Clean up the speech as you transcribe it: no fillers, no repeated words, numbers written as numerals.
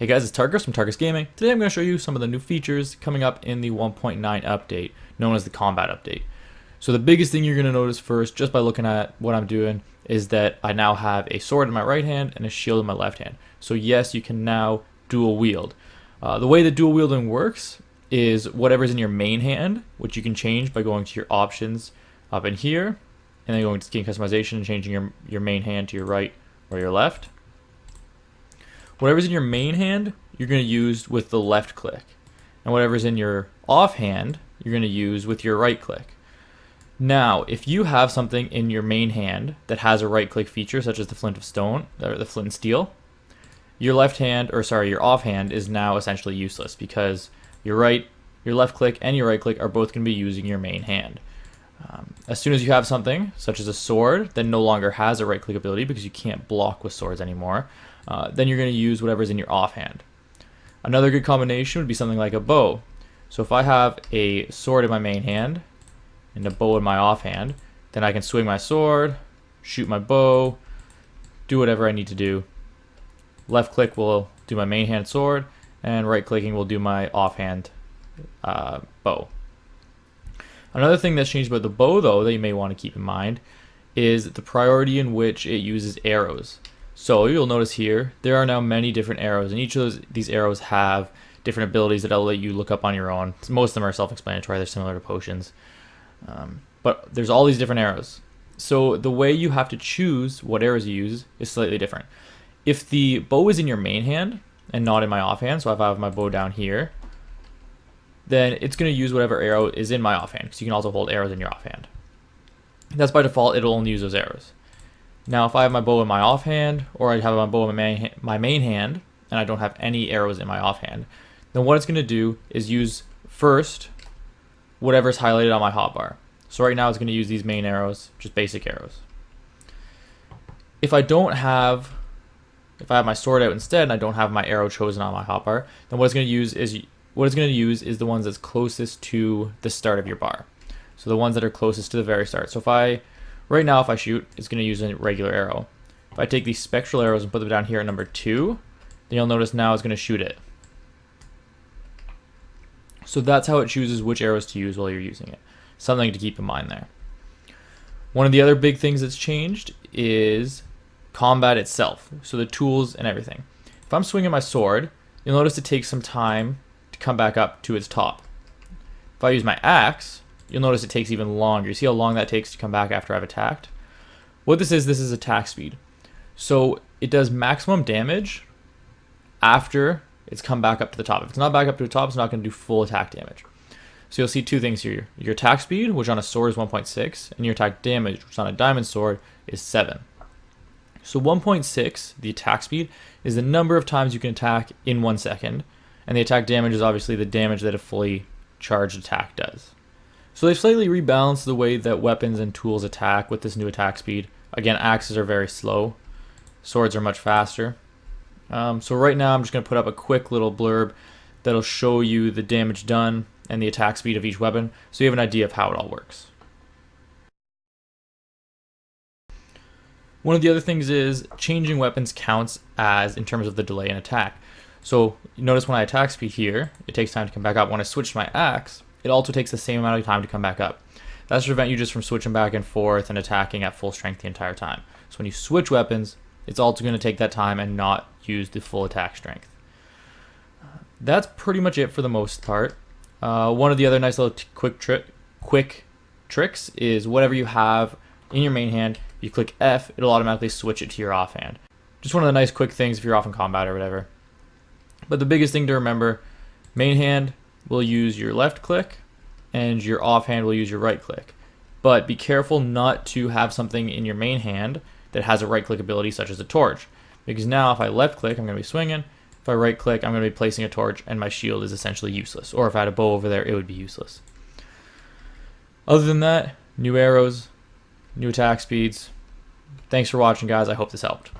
Hey guys, it's Tarkhis from TarkhisGaming. Today I'm going to show you some of the new features coming up in the 1.9 update, known as the combat update. So the biggest thing you're going to notice first, just by looking at what I'm doing, is that I now have a sword in my right hand and a shield in my left hand. So yes, you can now dual wield. The way that dual wielding works is whatever's in your main hand, which you can change by going to your options up in here, and then going to skin customization and changing your main hand to your right or your left. Whatever's in your main hand, you're going to use with the left click. And whatever's in your off hand, you're going to use with your right click. Now, if you have something in your main hand that has a right click feature, such as the flint of stone, or the flint and steel, your left hand, or sorry, your off hand is now essentially useless because your left click and your right click are both going to be using your main hand. As soon as you have something, such as a sword, that no longer has a right click ability because you can't block with swords anymore, then you're going to use whatever's in your offhand. Another good combination would be something like a bow. So if I have a sword in my main hand and a bow in my offhand, then I can swing my sword, shoot my bow, do whatever I need to do. Left click will do my main hand sword, and right clicking will do my offhand bow. Another thing that's changed about the bow, though, that you may want to keep in mind is the priority in which it uses arrows. So you'll notice here there are now many different arrows, and each of these arrows have different abilities that I'll let you look up on your own. Most of them are self-explanatory; they're similar to potions, but there's all these different arrows. So the way you have to choose what arrows you use is slightly different. If the bow is in your main hand and not in my offhand, so if I have my bow down here, then it's going to use whatever arrow is in my offhand, because you can also hold arrows in your offhand. That's by default, it'll only use those arrows. Now, if I have my bow in my offhand, or I have my bow in my main hand, and I don't have any arrows in my offhand, then what it's going to do is use first whatever's highlighted on my hotbar. So right now it's going to use these main arrows, just basic arrows. If I have my sword out instead, and I don't have my arrow chosen on my hotbar, then what it's going to use is the ones that's closest to the start of your bar. So the ones that are closest to the very start. So right now if I shoot, it's going to use a regular arrow. If I take these spectral arrows and put them down here at number 2, then you'll notice now it's going to shoot it. So that's how it chooses which arrows to use while you're using it. Something to keep in mind there. One of the other big things that's changed is combat itself. So the tools and everything. If I'm swinging my sword, you'll notice it takes some time to come back up to its top. If I use my axe, you'll notice it takes even longer. You see how long that takes to come back after I've attacked? What this is attack speed. So it does maximum damage after it's come back up to the top. If it's not back up to the top, it's not going to do full attack damage. So you'll see two things here. Your attack speed, which on a sword is 1.6, and your attack damage, which on a diamond sword is 7. So 1.6, the attack speed, is the number of times you can attack in 1 second, and the attack damage is obviously the damage that a fully charged attack does. So they've slightly rebalanced the way that weapons and tools attack with this new attack speed. Again, axes are very slow, swords are much faster. So right now I'm just going to put up a quick little blurb that'll show you the damage done and the attack speed of each weapon, so you have an idea of how it all works. One of the other things is changing weapons counts as in terms of the delay in attack. So you notice when I attack speed here, it takes time to come back up. When I switch to my axe, it also takes the same amount of time to come back up. That's to prevent you just from switching back and forth and attacking at full strength the entire time. So when you switch weapons, it's also going to take that time and not use the full attack strength. That's pretty much it for the most part. One of the other nice little quick tricks is whatever you have in your main hand, you click F, it'll automatically switch it to your offhand. Just one of the nice quick things if you're off in combat or whatever. But the biggest thing to remember, main hand will use your left click and your offhand will use your right click. But be careful not to have something in your main hand that has a right click ability such as a torch. Because now if I left click, I'm going to be swinging. If I right click, I'm going to be placing a torch and my shield is essentially useless. Or if I had a bow over there, it would be useless. Other than that, new arrows, new attack speeds. Thanks for watching, guys. I hope this helped.